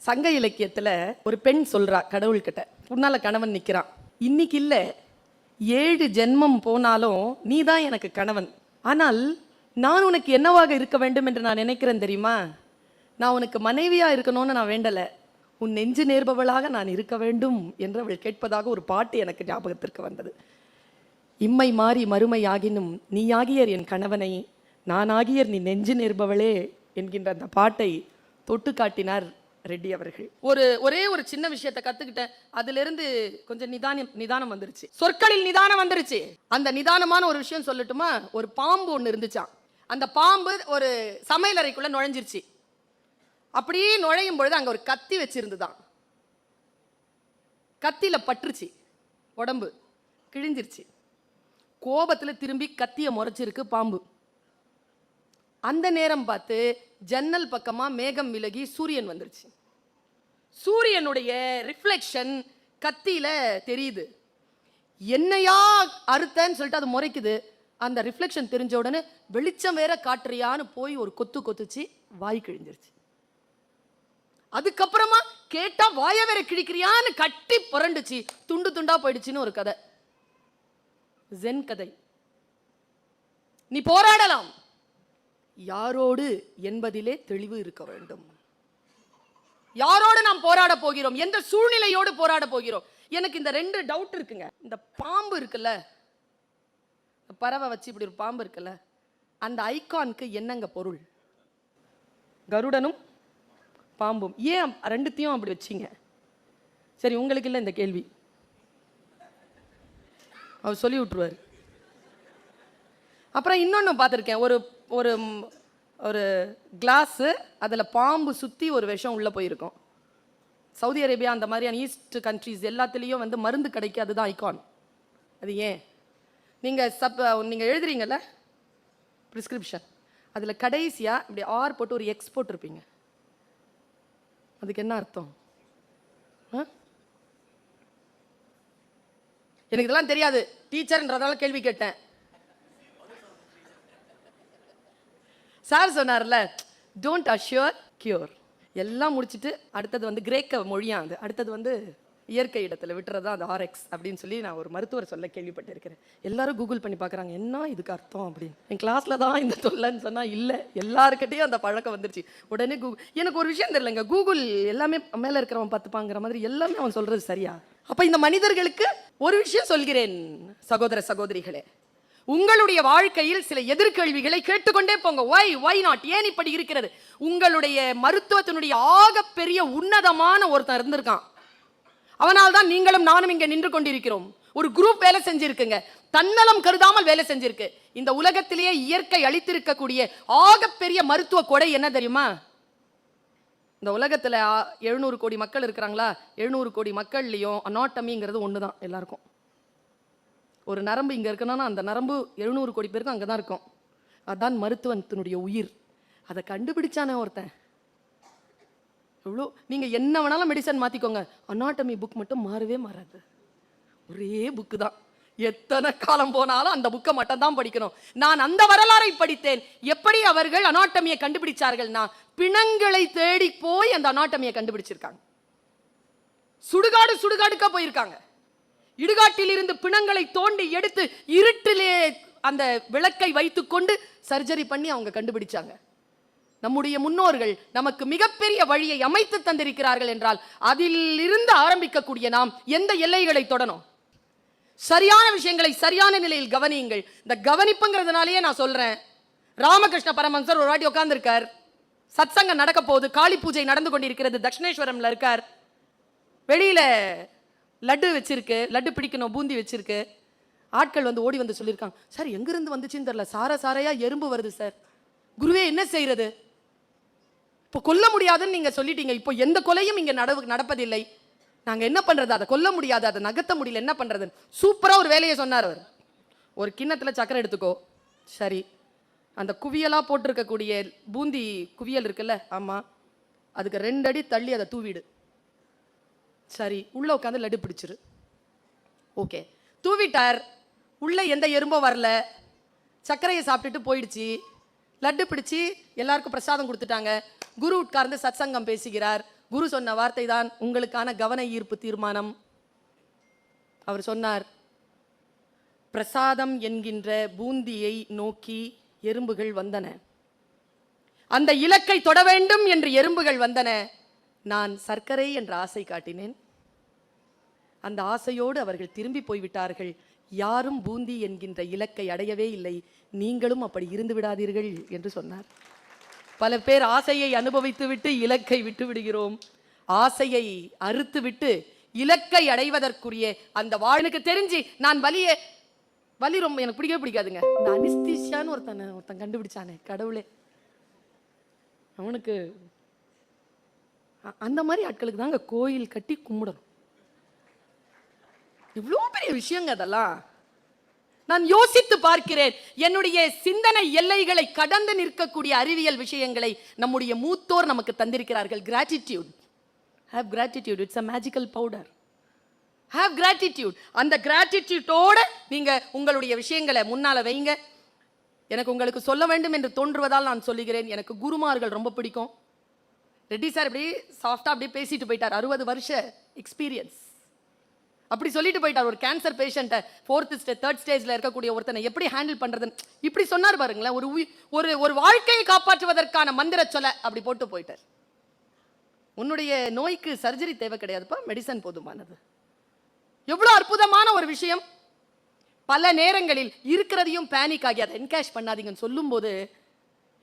சங்க இலக்கியத்துல ஒரு பெண் சொல்றா கடவுள்கிட்ட, உன்னால கணவன் நிக்கிறான், இன்னைக்கு இல்ல 7 ஜென்மம் போனாலும் நீ தான் எனக்கு கணவன். ஆனால் நான் உனக்கு என்னவாக இருக்க வேண்டும் என்று நான் நினைக்கிறேன் தெரியுமா? நான் உனக்கு மனைவியா இருக்கணும்னு நான் வேண்டல, உன் நெஞ்சு நேர்பவளாக நான் இருக்க வேண்டும் என்று அவள் கேட்பதாக ஒரு பாட்டு எனக்கு ஞாபகத்திற்கு வந்தது. இம்மை மாறி மறுமை ஆகினும் நீயாகியர் என் கணவனை, நான் ஆகியர் நீ நெஞ்சு நேர்பவளே என்கின்ற அந்த பாட்டை தொட்டு காட்டினார் ரெட்டி அவர்கள். ஒரே ஒரு சின்ன விஷயத்தை கத்துக்கிட்டேன், அதுல இருந்து கொஞ்சம் நிதானம் வந்துருச்சு, சொற்களில் நிதானம் வந்துருச்சு. அந்த நிதானமான ஒரு விஷயம் சொல்லட்டுமா? ஒரு பாம்பு ஒண்ணு இருந்துச்சாம். அந்த பாம்பு ஒரு சமையலறைக்குள்ள நுழைஞ்சிருச்சு. அப்படியே நுழையும் பொழுது அங்க ஒரு கத்தி வச்சிருந்துதான். கத்தியில பற்றுச்சு, உடம்பு கிழிஞ்சிருச்சு. கோபத்துல திரும்பி கத்திய முறைச்சிருக்கு பாம்பு. அந்த நேரம் பார்த்து ஜன்னல் பக்கமா மேகம் விலகி சூரியன் வந்துருச்சு. சூரியனுடைய ரிஃப்ளெக்ஷன் கத்தியில தெரியுது. என்னையா அறுத்தன்னு சொல்லிட்டு அது முறைக்குது. அந்த ரிஃப்ளெக்ஷன் தெரிஞ்ச உடனே வெளிச்சம் வேற காட்டுறியான்னு போய் ஒரு கொத்து கொத்துச்சு, வாய் கிழிஞ்சிருச்சு. அதுக்கப்புறமா கேட்டா வாய வேற கிழிக்கிறியான்னு கட்டி புரண்டுச்சு, துண்டு துண்டா போயிடுச்சுன்னு ஒரு கதை, ஜென் கதை. நீ போராடலாம், யாரோடு என்பதிலே தெளிவு இருக்க வேண்டும். யாரோடு நாம் போராட போகிறோம், எந்த சூழ்நிலையோடு போராட போகிறோம். எனக்கு இந்த 2 டவுட் இருக்குங்க. இந்த பாம்பு இருக்குல்ல, பறவை வச்சு இப்படி ஒரு பாம்பு இருக்குல்ல, அந்த ஐகானுக்கு என்னங்க பொருள்? கருடனும் பாம்பும் ஏன் 2த்தையும் அப்படி வச்சிங்க? சரி, உங்களுக்கு இல்லை இந்த கேள்வி, அவர் சொல்லி விட்டுருவார். அப்புறம் இன்னொன்று பார்த்துருக்கேன், ஒரு ஒரு ஒரு கிளாஸு, அதில் பாம்பு சுற்றி ஒரு விஷம் உள்ளே போயிருக்கும். சவுதி அரேபியா அந்த மாதிரியான ஈஸ்ட் கண்ட்ரிஸ் எல்லாத்துலேயும் வந்து மருந்து கிடைக்கும், அதுதான் ஐகான். அது ஏன்? நீங்கள் எழுதுறீங்கல்ல ப்ரிஸ்கிரிப்ஷன், அதில் கடைசியாக இப்படி ஆர் போட்டு ஒரு எக்ஸ் போட்டிருப்பீங்க, அதுக்கு என்ன அர்த்தம்? எனக்கு இதெல்லாம் தெரியாது, டீச்சர்ன்றதால கேள்வி கேட்டேன். சார் சொன்னார்ல, டோன்ட் அஷ்யூர் கியூர். எல்லாம் முடிச்சுட்டு அடுத்தது வந்து கிரேக்க மொழியா, அது அடுத்தது வந்து இயற்கை இடத்துல விட்டுறதா அந்த ஆர்எக்ஸ் அப்படின்னு சொல்லி நான் ஒரு மருத்துவர் சொல்ல கேள்விப்பட்டிருக்கிறேன். எல்லாரும் கூகுள் பண்ணி பார்க்குறாங்க, என்ன இதுக்கு அர்த்தம் அப்படின்னு. என் கிளாஸில் தான் இந்த தொல்லைன்னு சொன்னால் இல்லை, எல்லாருக்கிட்டையும் அந்த பழக்கம் வந்துருச்சு. உடனே எனக்கு ஒரு விஷயம் தெரியலங்க, கூகுள் எல்லாமே மேலே இருக்கிறவன் பார்த்துப்பாங்கிற மாதிரி எல்லாமே அவன் சொல்கிறது சரியா? அப்போ இந்த மனிதர்களுக்கு ஒரு விஷயம் சொல்கிறேன் சகோதர சகோதரிகளே, உங்களுடைய வாழ்க்கையில் சில எதிர்கேள்விகளை கேட்டுக்கொண்டே போங்க. ஒய் நாட், ஏன் இப்படி இருக்கிறது? உங்களுடைய மருத்துவத்தினுடைய ஆகப்பெரிய உன்னதமான ஒருத்தன் இருந்திருக்கான், அவனால் தான் நீங்களும் நானும் இங்கே நின்று கொண்டிருக்கிறோம். ஒரு குரூப் வேலை செஞ்சிருக்குங்க, தன்னலம் கருதாமல் வேலை செஞ்சிருக்கு. இந்த உலகத்திலேயே இயற்கை அளித்திருக்கக்கூடிய ஆகப்பெரிய மருத்துவ கொடை என்ன தெரியுமா? இந்த உலகத்தில் 700 கோடி மக்கள் இருக்கிறாங்களா, 700 கோடி மக்கள்லையும் அனாட்டமிங்கிறது ஒன்று தான் எல்லாருக்கும். ஒரு நரம்பு இங்கே இருக்கணும்னா அந்த நரம்பு 700 கோடி பேருக்கும் அங்கே தான் இருக்கும். அதுதான் மருத்துவத்தினுடைய உயிர். அதை கண்டுபிடிச்சானே ஒருத்தன். எவ்வளோ நீங்கள் என்ன வேணாலும் மெடிசன் மாற்றிக்கோங்க, அனாட்டமி புக் மட்டும் மாறவே மாறாது. ஒரே புக்கு தான், எத்தனை காலம் போனாலும் அந்த புக்கை மட்டும் தான் படிக்கணும். நான் அந்த வரலாறை படித்தேன். எப்படி அவர்கள் அனாட்டமியை கண்டுபிடிச்சார்கள்னா, பிணங்களை தேடி போய் அந்த அனாட்டமியை கண்டுபிடிச்சிருக்காங்க. சுடுகாடுக்கா போயிருக்காங்க. இடுகாட்டில் இருந்து பிணங்களை தோண்டி எடுத்து இருட்டிலே அந்த விளக்கை வைத்துக்கொண்டு சர்ஜரி பண்ணி அவங்க கண்டுபிடிச்சாங்க. நம்முடைய முன்னோர்கள் நமக்கு மிகப்பெரிய வழியை அமைத்து தந்திருக்கிறார்கள் என்றால் அதில் இருந்து ஆரம்பிக்கக்கூடிய நாம் எந்த எல்லைகளை தொடணும்? சரியான விஷயங்களை சரியான நிலையில் கவனியுங்கள். இந்த கவனிப்புங்கிறதுனாலேயே நான் சொல்றேன், ராமகிருஷ்ண பரமஹம்சர் ஒரு வாட்டி உட்கார்ந்துருக்கார், சத்சங்கம் நடக்க போகுது, காளி பூஜை நடந்து கொண்டிருக்கிறது, தட்சிணேஸ்வரம்ல இருக்கார். வெளியில லட்டு வச்சிருக்கு, லட்டு பிடிக்கணும், பூந்தி வச்சிருக்கு. ஆட்கள் வந்து ஓடி வந்து சொல்லியிருக்காங்க, சார் எங்கிருந்து வந்துச்சுன்னு தெரியல, சாரையா எறும்பு வருது சார், குருவே என்ன செய்யறது? இப்போ கொல்ல முடியாதுன்னு நீங்க சொல்லிட்டீங்க, இப்போ எந்த கொலையும் இங்க நடப்பதில்லை, நாங்க என்ன பண்றது? அதை கொல்ல முடியாது, அதை நகர்த்த முடியல, என்ன பண்றது? சூப்பரா ஒரு வேலையை சொன்னார் அவர். ஒரு கிண்ணத்துல சக்கரை எடுத்துக்கோ, சரி, அந்த குவியலா போட்டிருக்கக்கூடிய பூந்தி குவியல் இருக்குல்ல, ஆமா, அதுக்கு 2 அடி தள்ளி அதை தூவிடு, சரி, உள்ள உட்காந்து லட்டு பிடிச்சிரு. ஓகே, தூவிட்டார், உள்ள எந்த எறும்போ வரல, சர்க்கரையை சாப்பிட்டுட்டு போயிடுச்சு. லட்டு பிடிச்சி எல்லாருக்கும் பிரசாதம் கொடுத்துட்டாங்க. குரு உட்கார்ந்து சத்சங்கம் பேசுகிறார். குரு சொன்ன வார்த்தை தான் உங்களுக்கான கவன ஈர்ப்பு தீர்மானம். அவர் சொன்னார், பிரசாதம் என்கின்ற பூந்தியை நோக்கி எறும்புகள் வந்தன. அந்த இலக்கை தொட வேண்டும் என்று எறும்புகள் வந்தன. நான் சர்க்கரை என்ற ஆசை காட்டினேன். அந்த ஆசையோடு அவர்கள் திரும்பி போய்விட்டார்கள். யாரும் பூந்தி என்கின்ற இலக்கை அடையவே இல்லை. நீங்களும் அப்படி இருந்து விடாதீர்கள் என்று சொன்னார். பல பேர் ஆசையை அனுபவித்து விட்டு இலக்கை விட்டு விடுகிறோம். ஆசையை அறுத்து விட்டு இலக்கை அடைவதற்குரிய அந்த வாழ்னுக்கு தெரிஞ்சு நான் வலி ரொம்ப எனக்கு பிடிக்கவே பிடிக்காதுங்க. இந்த அனிஸ்தீசியான்னு ஒருத்தன் கண்டுபிடிச்சானே கடவுளே, அவனுக்கு அந்த மாதிரி ஆட்களுக்கு தாங்க கோயில் கட்டி கும்பிடணும். இவ்வளோ பெரிய விஷயங்க அதெல்லாம். நான் யோசித்து பார்க்கிறேன், என்னுடைய சிந்தனை எல்லைகளை கடந்து நிற்கக்கூடிய அறிவியல் விஷயங்களை நம்முடைய மூத்தோர் நமக்கு தந்திருக்கிறார்கள். Gratitude, have gratitude, it's a magical powder. Have gratitude. அந்த கிராட்டிடியூட்டோட நீங்க உங்களுடைய விஷயங்களை முன்னால வைங்க. எனக்கு உங்களுக்கு சொல்ல வேண்டும் என்று தோன்றுவதால் நான் சொல்லுகிறேன். எனக்கு குருமார்கள் ரொம்ப பிடிக்கும். ரெட்டி சார் இப்படி சாஃப்டா அப்படியே பேசிட்டு போயிட்டார். 60 வருஷ எக்ஸ்பீரியன்ஸ் அப்படி சொல்லிட்டு போயிட்டார். ஒரு கேன்சர் பேஷண்ட்டை 4th ஸ்டேஜ் 3rd ஸ்டேஜ்ல இருக்கக்கூடிய ஒருத்தனை எப்படி ஹேண்டில் பண்றதுன்னு இப்படி சொன்னார் பாருங்களேன். ஒரு ஒரு வாழ்க்கையை காப்பாற்றுவதற்கான மந்திர சொல்ல அப்படி போட்டு போயிட்டார். உன்னுடைய நோய்க்கு சர்ஜரி தேவை கிடையாதுப்பா, மெடிசன் போதுமானது. எவ்வளவு அற்புதமான ஒரு விஷயம். பல நேரங்களில் இருக்கிறதையும் பேனிக் ஆகி அதை என்கேஷ் பண்ணாதீங்கன்னு சொல்லும் போது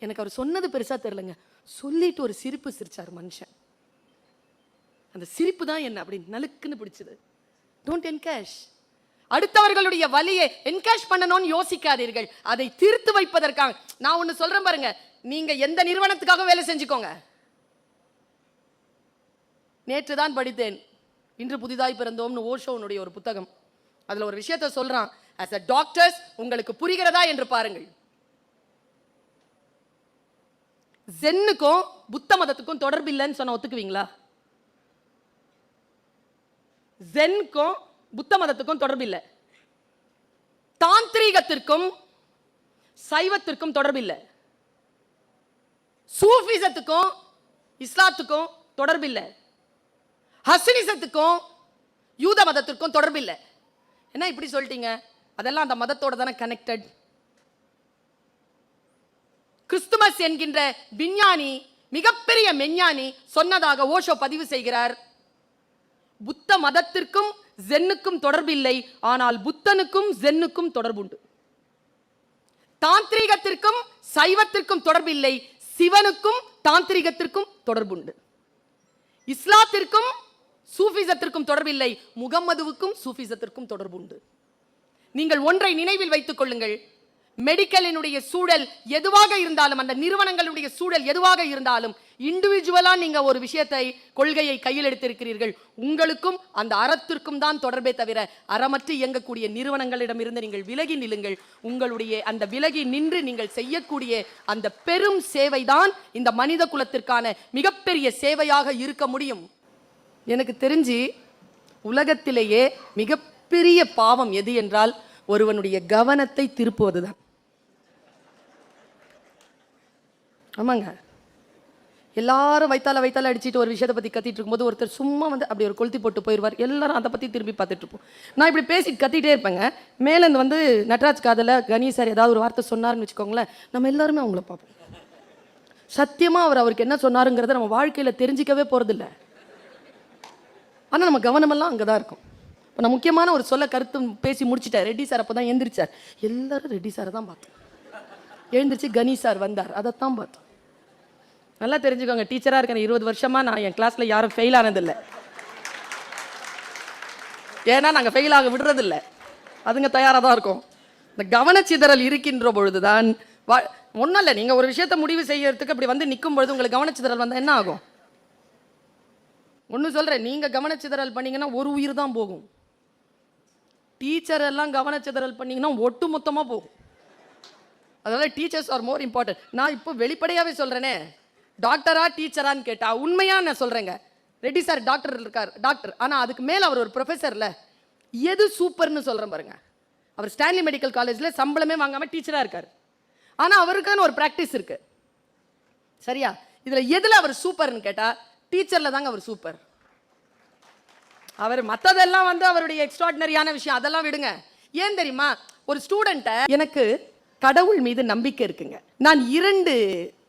எனக்கு அவர் சொன்னது பெருசா தெரியலங்க. சொல்லிட்டு ஒரு சிரிப்பு சிரிச்சார் மனுஷன். அந்த சிரிப்பு தான் என்ன அப்படி நலுக்குன்னு பிடிச்சது. Don't encash. அடுத்தவர்களுடைய வலியை என்கேஷ் பண்ணணும்னு யோசிக்காதீர்கள். அதை தீர்த்து வைப்பதற்காக நான் ஒன்னு சொல்றேன் பாருங்க. நீங்க எந்த நிறுவனத்துக்காக வேலை செஞ்சுக்கோங்க. நேற்று தான் படித்தேன், இன்று புதிதாய் பிறந்தோம்னு ஓஷோனுடைய ஒரு புத்தகம். அதுல ஒரு விஷயத்தை சொல்றான். as a doctors உங்களுக்கு புரிகிறதா என்று பாருங்கள். ஜென்னுக்கும் புத்த மதத்துக்கும் தொடர்பு இல்லைன்னு சொன்ன ஒத்துக்குவீங்களா? ஜென்னுக்கும் புத்த மதத்துக்கும் தொடர்பு இல்லை. தாந்திரீகத்திற்கும் சைவத்திற்கும் தொடர்பு இல்லை. சூஃபிசத்துக்கும் இஸ்லாத்துக்கும் தொடர்பு இல்லை. ஹசினிசத்துக்கும் யூத மதத்திற்கும் தொடர்பு இல்லை. என்ன இப்படி சொல்லிட்டீங்க? அதெல்லாம் அந்த மதத்தோட தானே கனெக்டட். கிறிஸ்துமஸ் என்கின்ற விஞ்ஞானி, மிகப்பெரிய மெஞ்ஞானி சொன்னதாக ஓஷோ பதிவு செய்கிறார். புத்த மதத்திற்கும் ஜென்னுக்கும் தொடர்பு இல்லை, ஆனால் புத்தனுக்கும் ஜென்னுக்கும் தொடர்பு உண்டு. தாந்திரீகத்திற்கும் சைவத்திற்கும் தொடர்பு இல்லை, சிவனுக்கும் தாந்திரீகத்திற்கும் தொடர்பு உண்டு. இஸ்லாத்திற்கும் சூஃபிசத்திற்கும் தொடர்பில்லை, முகம்மதுவுக்கும் சூஃபிசத்திற்கும் தொடர்பு உண்டு. நீங்கள் ஒன்றை நினைவில் வைத்துக் கொள்ளுங்கள். மெடிக்கலினுடைய சூழல் எதுவாக இருந்தாலும், அந்த நிறுவனங்களுடைய சூழல் எதுவாக இருந்தாலும், இண்டிவிஜுவலா நீங்க ஒரு விஷயத்தை கொள்கையை கையில் எடுத்திருக்கிறீர்கள். உங்களுக்கும் அந்த அறத்திற்கும் தான் தொடர்பே தவிர அறமற்று இயங்கக்கூடிய நிறுவனங்களிடம் இருந்து நீங்கள் விலகி நில்லுங்கள். உங்களுடைய அந்த விலகி நின்று நீங்கள் செய்யக்கூடிய அந்த பெரும் சேவைதான் இந்த மனித குலத்திற்கான மிகப்பெரிய சேவையாக இருக்க முடியும். எனக்கு தெரிஞ்சு உலகத்திலேயே மிகப்பெரிய பாவம் எது என்றால் ஒருவனுடைய கவனத்தை திருப்புவதுதான். ஆமாங்க, எல்லாரும் வைத்தால அடிச்சுட்டு ஒரு விஷயத்தை பத்தி கத்திட்டு இருக்கும்போது ஒருத்தர் சும்மா வந்து அப்படி ஒரு கொளுத்தி போட்டு போயிடுவார். எல்லாரும் அதை பத்தி திரும்பி பார்த்துட்டு இருப்போம். நான் இப்படி பேசி கத்திட்டே இருப்பேங்க. மேலேருந்து வந்து நட்ராஜ் காதல கணேஷ் சார் ஏதாவது ஒரு வார்த்தை சொன்னாருன்னு வச்சுக்கோங்களேன், நம்ம எல்லாருமே அவங்கள பார்ப்போம். சத்தியமா அவருக்கு என்ன சொன்னாருங்கிறத நம்ம வாழ்க்கையில தெரிஞ்சிக்கவே போறதில்லை. ஆனால் நம்ம கவனமெல்லாம் அங்கே தான் இருக்கும். இப்போ நான் முக்கியமான ஒரு சொல்ல கருத்து பேசி முடிச்சுட்டேன். ரெட்டி சார் அப்போ தான் எழுந்திரிச்சார். எல்லாரும் ரெட்டி சாரை தான் பார்த்தோம். எழுந்திரிச்சு கணேஷ் சார் வந்தார், அதைத்தான் பார்த்தோம். நல்லா தெரிஞ்சுக்கோங்க, டீச்சராக இருக்கிற 20 வருஷமா நான் என் கிளாஸில் யாரும் ஃபெயில் ஆனதில்லை. ஏன்னா நாங்கள் ஃபெயில் ஆக விடுறதில்லை, அதுங்க தயாராக தான் இருக்கும். இந்த கவனச்சிதறல் இருக்கின்ற பொழுதுதான் ஒன்றும் இல்லை. நீங்கள் ஒரு விஷயத்தை முடிவு செய்யறதுக்கு அப்படி வந்து நிற்கும் பொழுது உங்களுக்கு கவனச்சிதறல் வந்தால் என்ன ஆகும்? ஒன்று சொல்கிறேன், நீங்கள் கவனச்சிதறல் பண்ணீங்கன்னா ஒரு உயிர் தான் போகும். டீச்சர் எல்லாம் கவனச்சிதறல் பண்ணீங்கன்னா ஒட்டு மொத்தமாக போகும். அதனால டீச்சர்ஸ் ஆர் மோர் இம்பார்ட்டன்ட். நான் இப்போ வெளிப்படையாகவே சொல்கிறேனே, டாக்டரா டீச்சரான்னு கேட்டால் உண்மையாக நான் சொல்கிறேங்க. ரெட்டி சார் டாக்டர் இருக்கார், டாக்டர். ஆனால் அதுக்கு மேலே அவர் ஒரு ப்ரொஃபஸரில். எது சூப்பர்னு சொல்கிறேன் பாருங்க. அவர் ஸ்டான்லி மெடிக்கல் காலேஜில் சம்பளமே வாங்காமல் டீச்சராக இருக்கார். ஆனால் அவருக்கான ஒரு ப்ராக்டிஸ் இருக்குது. சரியா? இதில் எதில் அவர் சூப்பர்னு கேட்டால் டீச்சர்ல தாங்க அவர் சூப்பர். அவர் மற்றதெல்லாம் வந்து அவருடைய எக்ஸ்ட்ராடினரியான விஷயம், அதெல்லாம் விடுங்க. ஏன் தெரியுமா, ஒரு ஸ்டூடெண்ட்டை எனக்கு கடவுள் மீது நம்பிக்கை இருக்குங்க. நான் 2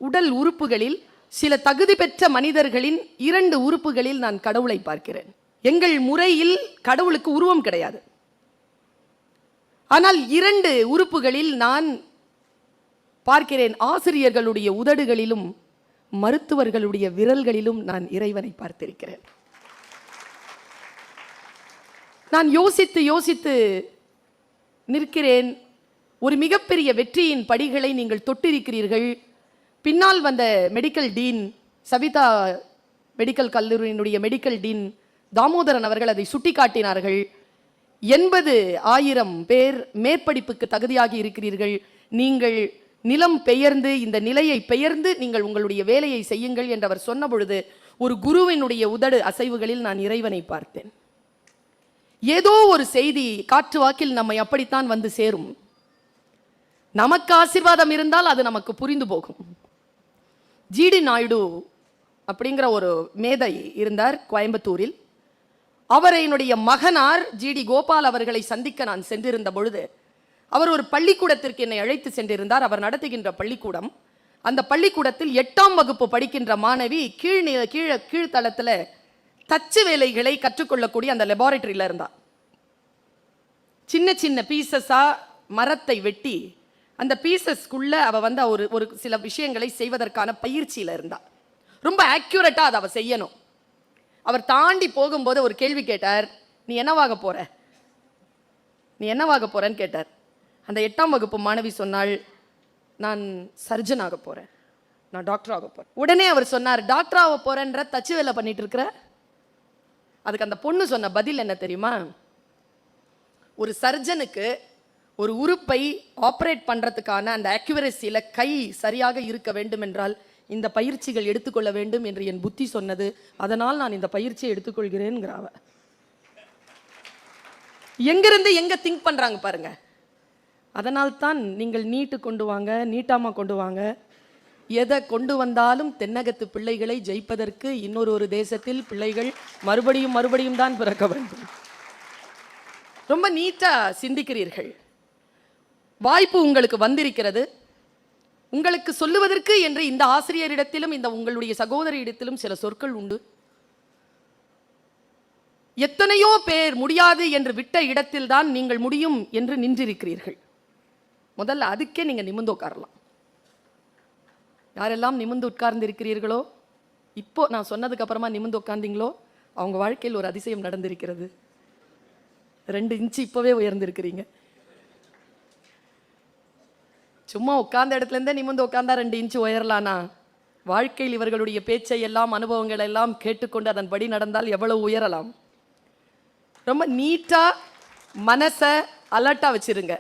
உடல் உறுப்புகளில், சில தகுதி பெற்ற மனிதர்களின் 2 உறுப்புகளில் நான் கடவுளை பார்க்கிறேன். எங்கள் முறையில் கடவுளுக்கு உருவம் கிடையாது. ஆனால் 2 உறுப்புகளில் நான் பார்க்கிறேன். ஆசிரியர்களுடைய உதடுகளிலும் மருத்துவர்களுடைய விரல்களிலும் நான் இறைவனை பார்த்திருக்கிறேன். நான் யோசித்து யோசித்து நிற்கிறேன். ஒரு மிகப்பெரிய வெற்றியின் படிகளை நீங்கள் தொட்டிருக்கிறீர்கள். பின்னால் வந்த மெடிக்கல் டீன், சவிதா மெடிக்கல் கல்லூரியினுடைய மெடிக்கல் டீன் தாமோதரன் அவர்கள் அதை சுட்டிக்காட்டினார்கள். 80,000 பேர் மேற்படிப்புக்கு தகுதியாகி இருக்கிறீர்கள். நீங்கள் நிலம் பெயர்ந்து, இந்த நிலையை பெயர்ந்து நீங்கள் உங்களுடைய வேலையை செய்யுங்கள் என்று அவர் சொன்ன பொழுது, ஒரு குருவினுடைய உதடு அசைவுகளில் நான் இறைவனை பார்த்தேன். ஏதோ ஒரு செய்தி காற்று வாக்கில் நம்மை அப்படித்தான் வந்து சேரும். நமக்கு ஆசீர்வாதம் இருந்தால் அது நமக்கு புரிந்து போகும். ஜிடி நாயுடு அப்படிங்கிற ஒரு மேதை இருந்தார் கோயம்புத்தூரில். அவரையினுடைய மகனார் ஜிடி கோபால் அவர்களை சந்திக்க நான் சென்றிருந்த பொழுது, அவர் ஒரு பள்ளிக்கூடத்திற்கு என்னை அழைத்து சென்றிருந்தார். அவர் நடத்துகின்ற பள்ளிக்கூடம். அந்த பள்ளிக்கூடத்தில் 8ஆம் வகுப்பு படிக்கின்ற மாணவி கீழ்த்தளத்தில் தச்சு வேலைகளை கற்றுக்கொள்ளக்கூடிய அந்த லெபார்டரியில் இருந்தா. சின்ன சின்ன பீசஸா மரத்தை வெட்டி அந்த பீசஸ்க்குள்ள அவ வந்து ஒரு சில விஷயங்களை செய்வதற்கான பயிற்சியில் இருந்தா. ரொம்ப ஆக்யூரேட்டா அதை அவ செய்யணும். அவர் தாண்டி போகும்போது ஒரு கேள்வி கேட்டார், நீ என்னவாக போற, நீ என்னவாக போறன்னு கேட்டார். அந்த 8ஆம் வகுப்பு மாணவி சொன்னாள், நான் சர்ஜன் ஆக போறேன், நான் டாக்டர் ஆக போறேன். உடனே அவர் சொன்னார், டாக்டர் ஆக போறேன்ற தச்சு வேலை பண்ணிட்டு இருக்கிற. அதுக்கு அந்த பொண்ணு சொன்ன பதில் என்ன தெரியுமா, ஒரு சர்ஜனுக்கு ஒரு உறுப்பை ஆப்ரேட் பண்றதுக்கான அந்த அக்யூரசியில கை சரியாக இருக்க வேண்டும் என்றால் இந்த பயிற்சிகள் எடுத்துக்கொள்ள வேண்டும் என்று என் புத்தி சொன்னது, அதனால் நான் இந்த பயிற்சியை எடுத்துக்கொள்கிறேன்ங்கிறாவ. எங்கிருந்து எங்க திங்க் பண்றாங்க பாருங்க. அதனால்தான் நீங்கள் நீட்டு கொண்டு வாங்க, நீட்டாமா கொண்டு வாங்க, எதை கொண்டு வந்தாலும் தென்னகத்து பிள்ளைகளை ஜெயிப்பதற்கு இன்னொரு தேசத்தில் பிள்ளைகள் மறுபடியும் தான் பிறக்க வேண்டும். ரொம்ப நீட்டா சிந்திக்கிறீர்கள். வாய்ப்பு உங்களுக்கு வந்திருக்கிறது. உங்களுக்கு சொல்லுவதற்கு என்று இந்த ஆசிரியரிடத்திலும் இந்த உங்களுடைய சகோதரியிடத்திலும் சில சொற்கள் உண்டு. எத்தனையோ பேர் முடியாது என்று விட்ட இடத்தில் தான் நீங்கள் முடியும் என்று நின்றிருக்கிறீர்கள். முதல்ல அதுக்கே நீங்க நிமிர்ந்து உட்காரலாம். யாரெல்லாம் நிமிர்ந்து உட்கார்ந்து இருக்கிறீர்களோ, இப்போ நான் சொன்னதுக்கு அப்புறமா நிமிர்ந்து உட்கார்ந்தீங்களோ, அவங்க வாழ்க்கையில் ஒரு அதிசயம் நடந்திருக்கிறது. 2 இன்ச்சு இப்பவே உயர்ந்திருக்கிறீங்க. சும்மா உட்கார்ந்த இடத்துல இருந்தே நிமிர்ந்து உட்கார்ந்தா 2 இன்ச்சு உயரலானா, வாழ்க்கையில் இவர்களுடைய பேச்சை எல்லாம், அனுபவங்கள் எல்லாம் கேட்டுக்கொண்டு அதன்படி நடந்தால் எவ்வளவு உயரலாம். ரொம்ப நீட்டா மனசை அலர்ட்டா வச்சிருங்க.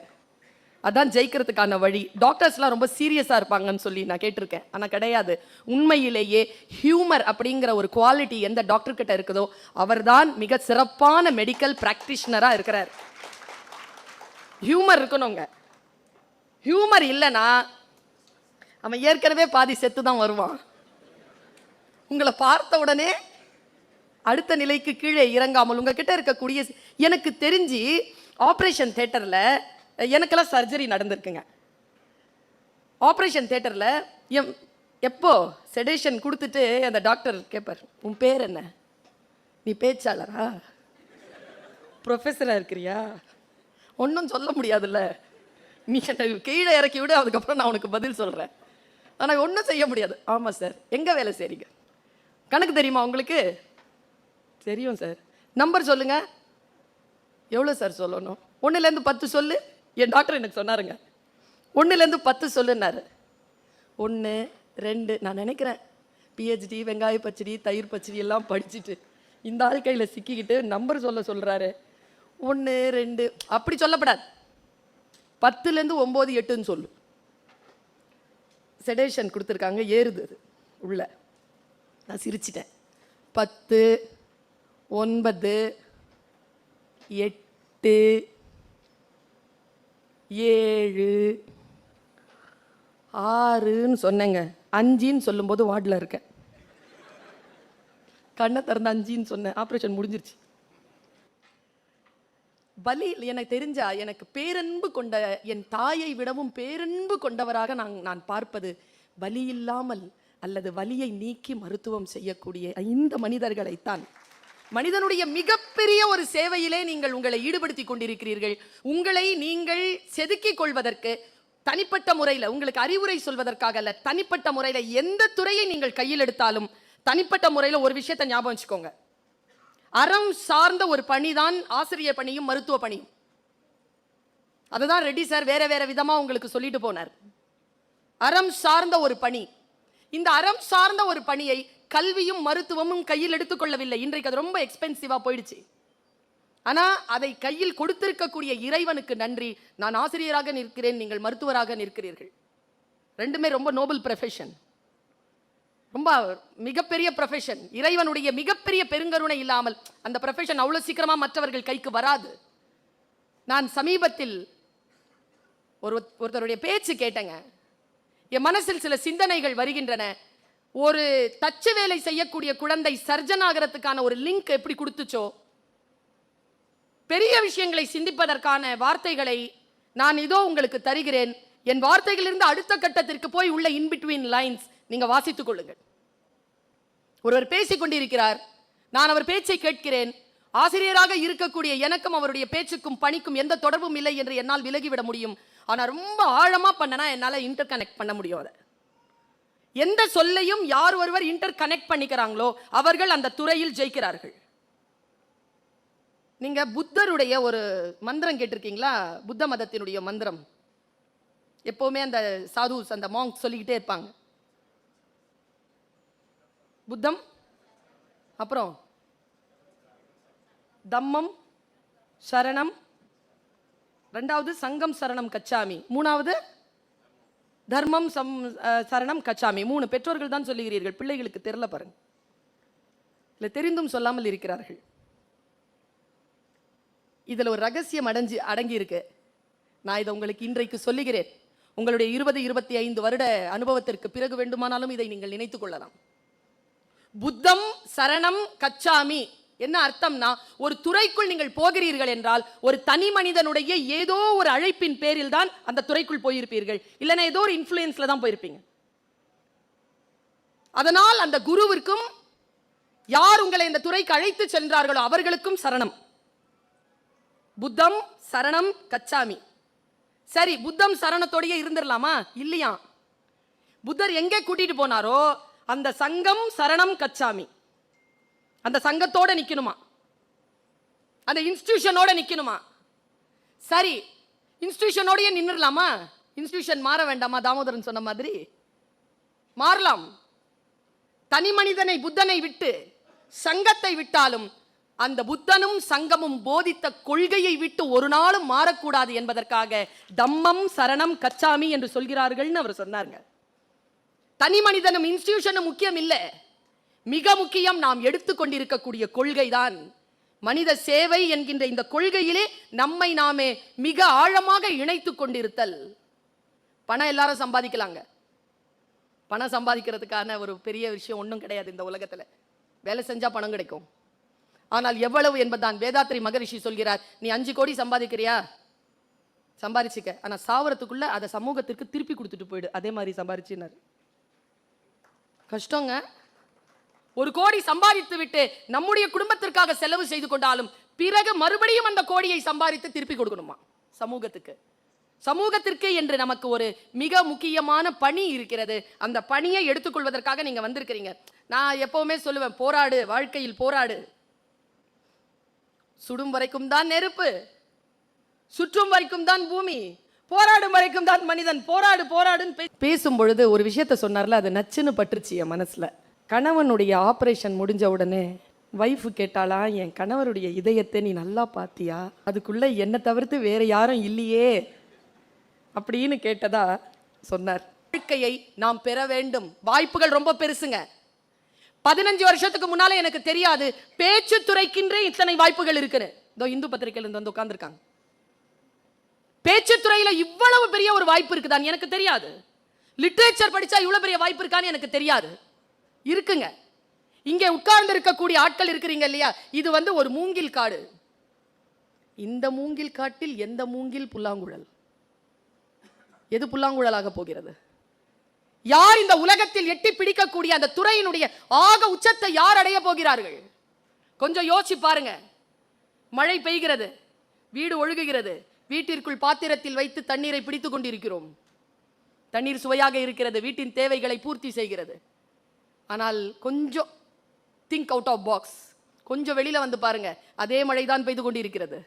அதான் ஜெயிக்கிறதுக்கான வழி. டாக்டர்ஸ்லாம் ரொம்ப சீரியஸாக இருப்பாங்கன்னு சொல்லி நான் கேட்டிருக்கேன், ஆனால் கிடையாது. உண்மையிலேயே ஹியூமர் அப்படிங்கிற ஒரு குவாலிட்டி எந்த டாக்டர் கிட்ட இருக்குதோ அவர்தான் மிக சிறப்பான மெடிக்கல் பிராக்டிஷனராக இருக்கிறார். ஹியூமர் இருக்கணுங்க. ஹியூமர் இல்லைன்னா அவன் ஏற்கனவே பாதி செத்து தான் வருவான். உங்களை பார்த்த உடனே அடுத்த நிலைக்கு கீழே இறங்காமல் உங்ககிட்ட இருக்கக்கூடிய, எனக்கு தெரிஞ்சு ஆப்ரேஷன் தியேட்டரில் எனக்கெல்லாம் சர்ஜரி நடந்திருக்குங்க. ஆப்ரேஷன் தியேட்டரில் எப்போ செடேஷன் கொடுத்துட்டு அந்த டாக்டர் கேட்பார், உன் பேர் என்ன, நீ பேச்சாளரா, ப்ரொஃபஸராக இருக்கிறியா, ஒன்றும் சொல்ல முடியாதுல்ல, நீ என்னை கீழே இறக்கி விடு, அதுக்கப்புறம் நான் உனக்கு பதில் சொல்கிறேன், ஆனால் ஒன்றும் செய்ய முடியாது. ஆமாம் சார், எங்கே வேலை செய்றீங்க, கணக்கு தெரியுமா உங்களுக்கு, தெரியும் சார், நம்பர் சொல்லுங்க, எவ்வளோ சார் சொல்லணும், 1லேருந்து 10 சொல்லு. என் டாக்டர் எனக்கு சொன்னாருங்க, 1லேருந்து 10 சொல்லுன்னாரு. 1 2 நான் நினைக்கிறேன் பிஹெச்டி வெங்காய பச்சடி தயிர் பச்சடி எல்லாம் படிச்சுட்டு இந்த ஆள் கையில் சிக்கிக்கிட்டு நம்பர் சொல்கிறாரு. 1 2 அப்படி சொல்லப்படாது, 10லேருந்து 9 8ன்னு சொல்லு. செடேஷன் கொடுத்துருக்காங்க, ஏறுது அது உள்ள. நான் சிரிச்சிட்டேன். 10 9 8 7 6ன்னு சொன்னேங்க. 5ன்னு சொல்லும்போது வார்டில் இருக்கேன். கண்ணை திறந்து 5ன்னு சொன்னேன், ஆப்ரேஷன் முடிஞ்சிருச்சு. பலி எனக்கு தெரிஞ்சா எனக்கு பேரன்பு கொண்ட என் தாயை விடவும் பேரன்பு கொண்டவராக நான் பார்ப்பது வலி இல்லாமல் அல்லது வலியை நீக்கி மருத்துவம் செய்யக்கூடிய இந்த மனிதர்களைத்தான். மனிதனுடைய மிகப்பெரிய ஒரு சேவையிலே நீங்கள் உங்களை ஈடுபடுத்திக் கொண்டிருக்கிறீர்கள். உங்களை நீங்கள் செதுக்கிக் கொள்வதற்கு தனிப்பட்ட முறையில் உங்களுக்கு அறிவுரை சொல்வதற்காக அல்ல, தனிப்பட்ட முறையில் எந்த துறையை நீங்கள் கையில் எடுத்தாலும் தனிப்பட்ட முறையில் ஒரு விஷயத்தை ஞாபகம் வச்சுக்கோங்க. அறம் சார்ந்த ஒரு பணிதான் ஆசிரியர் பணியும் மருத்துவ பணியும். அதுதான் ரெட்டி சார் வேற வேற விதமா உங்களுக்கு சொல்லிட்டு போனார். அறம் சார்ந்த ஒரு பணி. இந்த அறம் சார்ந்த ஒரு பணியை கல்வியும் மருத்துவமும் கையில் எடுத்துக்கொள்ளவில்லை. இன்றைக்கு அது ரொம்ப எக்ஸ்பென்சிவா போயிடுச்சு. ஆனா அதை கையில் கொடுத்திருக்கக்கூடிய இறைவனுக்கு நன்றி. நான் ஆசிரியராக நிற்கிறேன், நீங்கள் மருத்துவராக நிற்கிறீர்கள். ரெண்டுமே ரொம்ப நோபல் ப்ரொஃபஷன், ரொம்ப மிகப்பெரிய ப்ரொஃபஷன். இறைவனுடைய மிகப்பெரிய பெருங்கருணை இல்லாமல் அந்த ப்ரொஃபஷன் அவ்வளவு சீக்கிரமா மற்றவர்கள் கைக்கு வராது. நான் சமீபத்தில் ஒருத்தருடைய பேச்சு கேட்டேங்க. என் மனசில் சில சிந்தனைகள் வருகின்றன. ஒரு தச்சு வேலை செய்யக்கூடிய குழந்தை சர்ஜன் ஆகிறதுக்கான ஒரு லிங்க் எப்படி கொடுத்துச்சோ, பெரிய விஷயங்களை சிந்திப்பதற்கான வார்த்தைகளை நான் இதோ உங்களுக்கு தருகிறேன். என் வார்த்தைகளிலிருந்து அடுத்த கட்டத்திற்கு போய் உள்ள இன்பிட்வீன் லைன்ஸ் நீங்க வாசித்துக் கொள்ளுங்கள். ஒருவர் பேசிக் கொண்டிருக்கிறார், நான் அவர் பேச்சை கேட்கிறேன். ஆசிரியராக இருக்கக்கூடிய எனக்கும் அவருடைய பேச்சுக்கும் பணிக்கும் எந்த தொடர்பும் இல்லை என்று என்னால் விலகிவிட முடியும். ஆனால் ரொம்ப ஆழமா பண்ணனா என்னால் இன்டர் கனெக்ட் பண்ண முடியும். அதை எந்த சொல்லையும் யார் ஒருவர் இன்டர் கனெக்ட் பண்ணிக்கிறாங்களோ அவர்கள் அந்த துறையில் ஜெயிக்கிறார்கள். நீங்க புத்தருடைய ஒரு மந்திரம் கேட்டிருக்கீங்களா? புத்த மதத்தினுடைய மந்திரம் எப்பவுமே அந்த சாதுஸ் அந்த மாங்க் சொல்லிக்கிட்டே இருப்பாங்க. புத்தம், அப்புறம் தம்மம் சரணம், ரெண்டாவது சங்கம் சரணம் கச்சாமி, மூணாவது தர்மம் சரணம் கச்சாமி. 3 பெற்றோர்கள் தான் சொல்லுகிறீர்கள், பிள்ளைகளுக்கு தெரியல பாருங்க, இல்லை தெரிந்தும் சொல்லாமல் இருக்கிறார்கள். இதுல ஒரு ரகசியம் அடங்கி இருக்கு. நான் இதை உங்களுக்கு இன்றைக்கு சொல்லுகிறேன். உங்களுடைய 20-25 வருட அனுபவத்திற்கு பிறகு வேண்டுமானாலும் இதை நீங்கள் நினைத்துக் கொள்ளலாம். புத்தம் சரணம் கச்சாமி என்ன அர்த்தம்னா, ஒரு துறைக்குள் நீங்கள் போகிறீர்கள் என்றால் ஒரு தனி மனிதனுடைய ஏதோ ஒரு அழைப்பின் பேரில் தான் அந்த துறைக்குள் போயிருப்பீர்கள், இல்லைன்னா ஏதோ ஒரு இன்ஃப்ளூயன்ஸ்ல தான் போயிருப்பீங்க. அதனால் அந்த குருவிற்கும் யார் உங்களை இந்த துறைக்கு அழைத்து சென்றார்களோ அவர்களுக்கும் சரணம். புத்தம் சரணம் கச்சாமி. சரி, புத்தம் சரணத்தோடயே இருந்துடலாமா? இல்லையா. புத்தர் எங்கே கூட்டிட்டு போனாரோ அந்த சங்கம் சரணம் கச்சாமி, அந்த சங்கத்தோட நிக்கணுமா, அந்த இன்ஸ்டிடியூஷனோட நிக்கணுமா? சரி, இன்ஸ்டிடியூஷனோடயே நின்னுடலாமா? இன்ஸ்டிடியூஷன் மாற வேண்டாமா? தாமோதரன் சொன்ன மாதிரி மாறலாம். தனி மனிதனை புத்தனை விட்டு சங்கத்தை விட்டாலும் அந்த புத்தனும் சங்கமும் போதித்த கொள்கையை விட்டு ஒரு நாளும் மாறக்கூடாது என்பதற்காக தம்மம் சரணம் கச்சாமி என்று சொல்கிறார்கள்னு அவர் சொன்னாருங்க. தனி மனிதனும் இன்ஸ்டிடியூஷனும் முக்கியம் இல்லை, மிக முக்கியம் நாம் எடுத்துக்கொண்டிருக்கக்கூடிய கொள்கை தான். மனித சேவை என்கின்ற இந்த கொள்கையிலே நம்மை நாமே மிக ஆழமாக இணைத்துக் கொண்டிருத்தல். பணம் எல்லாரும் சம்பாதிக்கலாங்க, பணம் சம்பாதிக்கிறதுக்கான ஒரு பெரிய விஷயம் ஒன்றும் கிடையாது இந்த உலகத்துல. வேலை செஞ்சா பணம் கிடைக்கும், ஆனால் எவ்வளவு என்பதுதான். வேதாத்ரி மகரிஷி சொல்கிறார், நீ 5 கோடி சம்பாதிக்கிறியா, சம்பாதிச்சுக்க, ஆனா சாவரத்துக்குள்ள அதை சமூகத்திற்கு திருப்பி கொடுத்துட்டு போயிடு. அதே மாதிரி சம்பாதிச்சுனார். கஷ்டங்க. 1 கோடி சம்பாதித்து விட்டு நம்முடைய குடும்பத்திற்காக செலவு செய்து கொண்டாலும் பிறகு மறுபடியும் அந்த கோடியை சம்பாதித்து திருப்பி கொடுக்கணுமா சமூகத்துக்கு. சமூகத்திற்கு என்று நமக்கு ஒரு மிக முக்கியமான பணி இருக்கிறது. அந்த பணியை எடுத்துக்கொள்வதற்காக நீங்க வந்திருக்கிறீங்க. நான் எப்பவுமே சொல்லுவேன், போராடு, வாழ்க்கையில் போராடு. சுடும் வரைக்கும் தான் நெருப்பு, சுற்றும் வரைக்கும் தான் பூமி, போராடும் வரைக்கும் தான் மனிதன். போராடு போராடுன்னு பேசும் பொழுது ஒரு விஷயத்த சொன்னார்ல, அது நச்சுன்னு பட்டுருச்சு என் மனசுல. கணவனுடைய ஆபரேஷன் முடிஞ்ச உடனே வைஃப் கேட்டாளா, என் கணவருடைய இதயத்தை நீ நல்லா பாத்தியா, அதுக்குள்ள என்னை தவிர்த்து வேற யாரும் இல்லையே அப்படின்னு கேட்டதா சொன்னார். வாழ்க்கையை நாம் பெற வேண்டும். வாய்ப்புகள் ரொம்ப பெருசுங்க. 15 வருஷத்துக்கு முன்னால எனக்கு தெரியாது பேச்சு துறைக்கின்றே இத்தனை வாய்ப்புகள் இருக்குன்னு. இதோ இந்து பத்திரிகையில இருந்து வந்து உட்கார்ந்துருக்காங்க. பேச்சு துறையில இவ்வளவு பெரிய ஒரு வாய்ப்பு இருக்குதான் எனக்கு தெரியாது. லிட்ரேச்சர் படிச்சா இவ்வளவு பெரிய வாய்ப்பு இருக்கான்னு எனக்கு தெரியாது. இருக்குங்க. இங்கே உட்கார்ந்து இருக்கக்கூடிய ஆட்கள் இருக்கிறீங்க இல்லையா, இது வந்து ஒரு மூங்கில் காடு. இந்த மூங்கில் காட்டில் எந்த மூங்கில் புல்லாங்குழல்? எது புல்லாங்குழலாக போகிறது? யார் இந்த உலகத்தில் எட்டி பிடிக்கக்கூடிய அந்த துறையினுடைய ஆக உச்சத்தை யார் அடைய போகிறார்கள்? கொஞ்சம் யோசிச்சு பாருங்க. மழை பெய்கிறது, வீடு ஒழுகுகிறது, வீட்டிற்குள் பாத்திரத்தில் வைத்து தண்ணீரை பிடித்துக் கொண்டிருக்கிறோம். தண்ணீர் சுவையாக இருக்கிறது, வீட்டின் தேவைகளை பூர்த்தி செய்கிறது. ஆனால் கொஞ்சம் திங்க் அவுட் ஆஃப் பாக்ஸ், கொஞ்சம் வெளியில வந்து பாருங்க, அதே மழை தான் பெய்து கொண்டிருக்கிறது.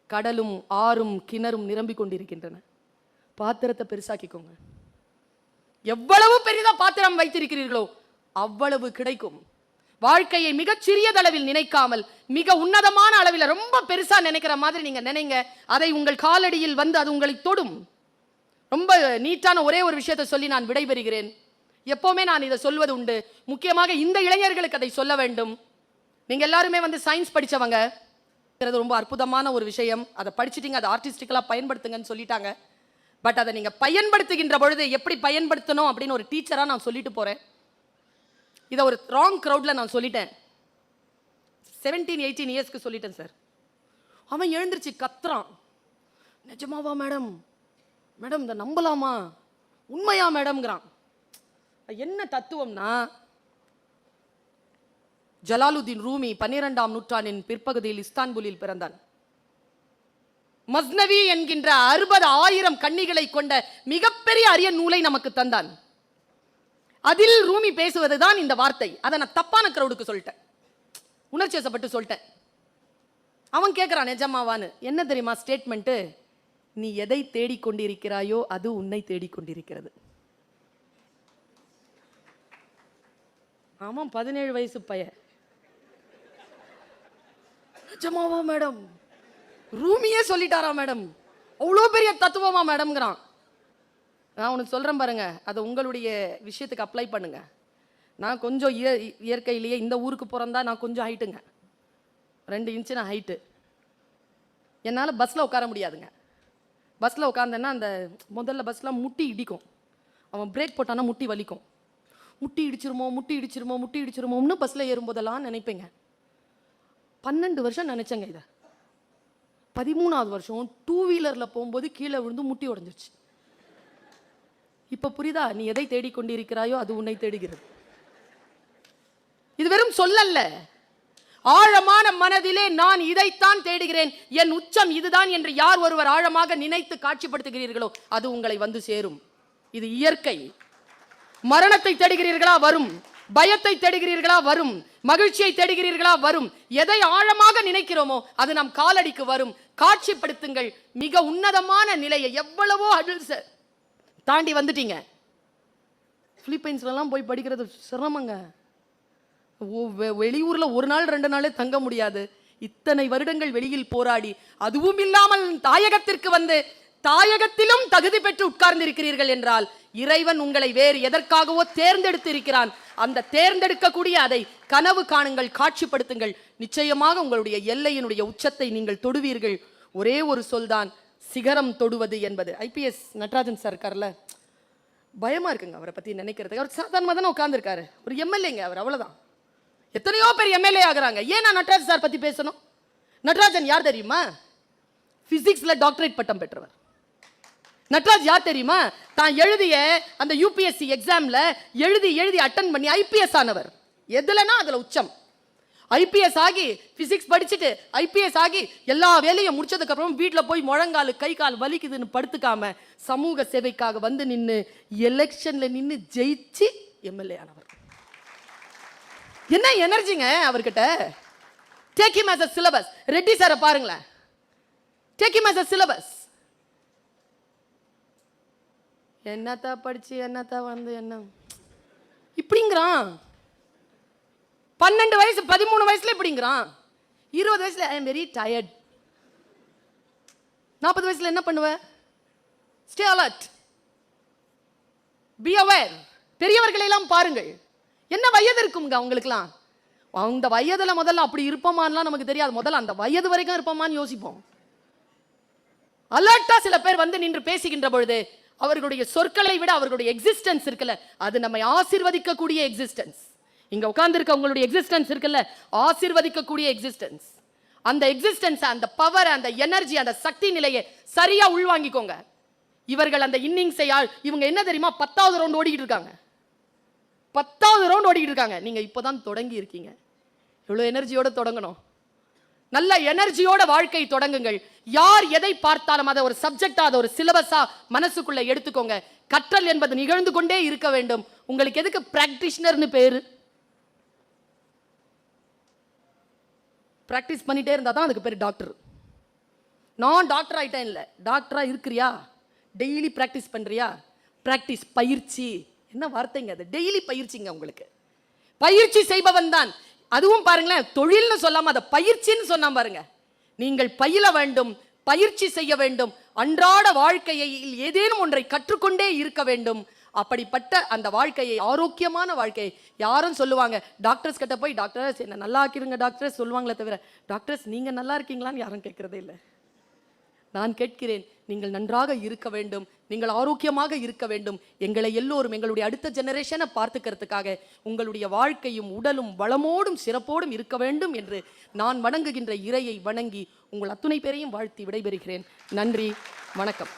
கடலும் ஆறும் கிணறும் நிரம்பிக் கொண்டிருக்கின்றன. பாத்திரத்தை பெருசாக்கிக்கோங்க. எவ்வளவு பெரிதா பாத்திரம் வைத்திருக்கிறீர்களோ அவ்வளவு கிடைக்கும். வாழ்க்கையை மிகச் சிறியதளவில் நினைக்காமல் மிக உன்னதமான அளவில் ரொம்ப பெருசா நினைக்கிற மாதிரி நீங்க நினைங்க. அதை உங்கள் காலடியில் வந்து அது உங்களை தொடும். ரொம்ப நீட்டான ஒரே ஒரு விஷயத்தை சொல்லி நான் விடைபெறுகிறேன். எப்பவுமே நான் இதை சொல்வது உண்டு, முக்கியமாக இந்த இளைஞர்களுக்கு அதை சொல்ல வேண்டும். நீங்க எல்லாருமே வந்து சயின்ஸ் படிச்சவங்க, ரொம்ப அற்புதமான ஒரு விஷயம். அதை படிச்சிட்டீங்க, அதை ஆர்டிஸ்டிக்கலா பயன்படுத்துங்கன்னு சொல்லிட்டாங்க. பட் அதை நீங்க பயன்படுத்துகின்ற பொழுது எப்படி பயன்படுத்தணும் அப்படின்னு ஒரு டீச்சரா நான் சொல்லிட்டு போறேன். இதை ஒரு ராங் கிரௌட்ல நான் சொல்லிட்டேன். 17-18 இயர்ஸ்க்கு சொல்லிட்டேன் சார். அவன் எழுந்திருச்சு கத்துறான், நிஜமாவா மேடம், மேடம் இதை நம்பலாமா, உண்மையா மேடம்ங்கிறான். என்ன தத்துவம்னா, ஜலாலுதீன் ரூமி 12ஆம் நூற்றாண்டின் பிற்பகுதியில் இஸ்தான்புலில் பிறந்தான். மஸ்னவி என்கின்ற 60,000 கன்னிகளை கொண்ட மிகப்பெரிய அரிய நூலை நமக்கு தந்தான். அதில் ரூமி பேசுவதுதான் இந்த வார்த்தை. அதை நான் தப்பான கிரௌடுக்கு சொல்லிட்டேன், உணர்ச்சி வசப்பட்டு சொல்லிட்டேன். அவன் கேட்கிறான் நிஜமாவான்னு. என்ன தெரியுமா ஸ்டேட்மெண்ட்? நீ எதை தேடிக்கொண்டிருக்கிறாயோ அது உன்னை தேடிக்கொண்டிருக்கிறது. ஆமாம், 17 வயசு பையன். நிஜமாவா மேடம், ரூமியே சொல்லிட்டாரா மேடம், அவ்வளோ பெரிய தத்துவமா மேடம்ங்கிறான். நான் உனக்கு சொல்கிறேன் பாருங்க, அதை உங்களுடைய விஷயத்துக்கு அப்ளை பண்ணுங்க. நான் கொஞ்சம் இயற்கையிலேயே இந்த ஊருக்கு பிறந்தா நான் கொஞ்சம் ஹைட்டுங்க, 2 இன்ச்சு நான் ஹைட்டு. என்னால் பஸ்ஸில் உட்கார முடியாதுங்க. பஸ்ஸில் உட்காந்தேன்னா அந்த முதல்ல பஸ்லாம் முட்டி இடிக்கும். அவன் பிரேக் போட்டானா முட்டி வலிக்கும். முட்டி இடிச்சிருமோ முட்டி இடிச்சிருமோ முட்டி இடிச்சிருமோன்னு பஸ்ஸில் ஏறும்போதெல்லாம் நினைப்பேங்க. 12 வருஷம் நினச்சேங்க இதை. 13ஆவது வருஷம் 2 வீலரில் போகும்போது கீழே விழுந்து முட்டி உடஞ்சிருச்சு. இப்போ புரியுதா? நீ எதை தேடிக்கொண்டிருக்கிறாயோ அது உன்னை தேடுகிறது. இது வெறும் சொல்லல்ல, ஆழமான மனதிலே நான் இதைத்தான் தேடுகிறேன், என் உச்சம் இதுதான் என்று யார் ஒருவர் ஆழமாக நினைத்து காட்சிப்படுத்துகிறீர்களோ அது உங்களை வந்து சேரும். இது இயற்கை. மரணத்தை தேடுகிறீர்களா? வரும். பயத்தை தேடுகிறீர்களா? வரும். மகிழ்ச்சியை தேடுகிறீர்களா? வரும். எதை ஆழமாக நினைக்கிறோமோ அது நம் காலடிக்கு வரும். காட்சிப்படுத்துங்கள். மிக உன்னதமான நிலையை எவ்வளவோ அடில்ஸ் தாண்டி வந்துட்டீங்க. பிலிப்பைன்ஸ்லாம் போய் படிக்கிறது சிரமங்க. வெளியூர்ல ஒரு நாள் 2 நாளே தங்க முடியாது. இத்தனை வருடங்கள் வெளியில் போராடி அதுவும் இல்லாமல் தாயகத்திற்கு வந்து தாயகத்திலும் தகுதி பெற்று உட்கார்ந்திருக்கிறீர்கள் என்றால் இறைவன் உங்களை வேறு எதற்காகவோ தேர்ந்தெடுத்து இருக்கிறான். அந்த தேர்ந்தெடுக்கக்கூடிய அதை கனவு காணுங்கள், காட்சிப்படுத்துங்கள். நிச்சயமாக உங்களுடைய எல்லையினுடைய உச்சத்தை நீங்கள் தொடுவீர்கள். ஒரே ஒரு சொல்தான், சிகரம் தொடுவது என்பது. ஐபிஎஸ் நடராஜன் சார் இருக்கார்ல, பயமா இருக்குங்க அவரை பத்தி நினைக்கிறதுக்கு. அவர் சாதாரணமாக தானே உட்கார்ந்துருக்காரு, ஒரு எம்எல்ஏங்க அவர், அவ்வளவுதான். எத்தனையோ பேர் எம்எல்ஏ ஆகுறாங்க. ஏன் நான் நடராஜன் சார் பத்தி பேசணும்? நடராஜன் யார் தெரியுமா? பிசிக்ஸ்ல டாக்டரேட் பட்டம் பெற்றவர். நட்ராஜ் யார் தெரியுமா? தான் எழுதிய அந்த யூபிஎஸ்சி எக்ஸாம்ல எழுதி அட்டன் பண்ணி ஐபிஎஸ் ஆனவர். எதுலனா அதுல உச்சம். ஐபிஎஸ் ஆகி பிசிக்ஸ் படிச்சுட்டு ஐபிஎஸ் ஆகி எல்லா வேலையும் முடிச்சதுக்கு அப்புறம் வீட்டில் போய் முழங்கால் கை கால் வலிக்குதுன்னு படுத்துக்காம சமூக சேவைக்காக வந்து நின்று எலெக்ஷன்ல நின்று ஜெயிச்சு எம்எல்ஏ ஆனவர். என்ன எனர்ஜிங்க அவர்கிட்ட. Take him as a syllabus. Reddy சாரை பாருங்களேன், take him as a syllabus. என்னத்தா படிச்சு என்னத்தா வந்து என்ன இப்படிங்கிறான். 12 வயசு 13 வயசுல இப்படிங்கிறான். 20 வயசுல ஐ எம் வெரி டயர்ட். 40 வயசுல என்ன பண்ணுவ? Stay alert, be aware. பெரியவர்களை எல்லாம் பாருங்கள். என்ன வயது இருக்குங்க அவங்களுக்குலாம்? அந்த வயதுல முதல்ல அப்படி இருப்போமான்லாம் நமக்கு தெரியாது. முதல்ல அந்த வயது வரைக்கும் இருப்போமான்னு யோசிப்போம். அலர்ட்டா சில பேர் வந்து நின்று பேசுகின்ற பொழுது அவர்களுடைய சொற்களை விட அவர்களுடைய எக்ஸிஸ்டன்ஸ் இருக்குல்ல, அது நம்மை ஆசீர்வதிக்கக்கூடிய எக்ஸிஸ்டன்ஸ். இங்க உட்கார்ந்திருக்க உங்களுடைய எக்ஸிஸ்டன்ஸ் இருக்குல்ல, ஆசீர்வதிக்கக்கூடிய எக்ஸிஸ்டன்ஸ். அந்த எக்ஸிஸ்டன்ஸ், அந்த பவர், அந்த எனர்ஜி, அந்த சக்தி நிலையை சரியா உள்வாங்கிக்கோங்க. இவர்கள் அந்த இன்னிங்ஸை இவங்க என்ன தெரியுமா 10வது ரவுண்ட் ஓடிக்கிட்டு இருக்காங்க. 10வது ரவுண்ட் ஓடிக்கிட்டு இருக்காங்க. நீங்க இப்போதான் தொடங்கி இருக்கீங்க. எவ்வளவு எனர்ஜியோட தொடங்கணும். நல்ல எனர்ஜியோட வாழ்க்கை தொடங்குங்கள். யார் எதை பார்த்தாலும் அதை ஒரு சப்ஜெக்டா, அதை ஒரு சிலபஸா மனசுக்குள்ள எடுத்துக்கோங்க. கற்றல் என்பது நிகழ்ந்து கொண்டே இருக்க வேண்டும். உங்களுக்கு எதுக்கு பிராக்டிஷனர்னு பேரு? பிராக்டிஸ் பண்ணிட்டே இருந்தா தான் அதுக்கு பேர் டாக்டர். நான் டாக்டர் ஆயிட்டேன் இல்ல, டாக்டரா இருக்கிறியா? டெய்லி பிராக்டிஸ் பண்றியா? பிராக்டிஸ், பயிற்சி. என்ன வார்த்தைங்க அது? டெய்லி பயிற்சிங்க. உங்களுக்கு பயிற்சி செய்பவன் தான். அதுவும் பாருங்களேன், தொழில்னு சொல்லாம அதை பயிற்சின்னு சொன்னா பாருங்க. நீங்கள் பயில வேண்டும், பயிற்சி செய்ய வேண்டும், அன்றாட வாழ்க்கையை ஏதேனும் ஒன்றை கற்றுக்கொண்டே இருக்க வேண்டும். அப்படிப்பட்ட அந்த வாழ்க்கையை, ஆரோக்கியமான வாழ்க்கையை, யாரும் சொல்லுவாங்க டாக்டர்ஸ் கிட்ட போய் டாக்டர்ஸ் என்ன நல்லா ஆக்கிடுங்க டாக்டர்ஸ் சொல்லுவாங்களே தவிர, டாக்டர்ஸ் நீங்க நல்லா இருக்கீங்களான்னு யாரும் கேட்கறதே இல்லை. நான் கேட்கிறேன், நீங்கள் நன்றாக இருக்க வேண்டும், நீங்கள் ஆரோக்கியமாக இருக்க வேண்டும். எங்களை எல்லோரும், எங்களுடைய அடுத்த ஜெனரேஷனை பார்த்துக்கிறதுக்காக உங்களுடைய வாழ்க்கையும் உடலும் வளமோடும் சிறப்போடும் இருக்க வேண்டும் என்று நான் வணங்குகின்ற இறையை வணங்கி உங்கள் அத்துணை பேரையும் வாழ்த்தி விடைபெறுகிறேன். நன்றி, வணக்கம்.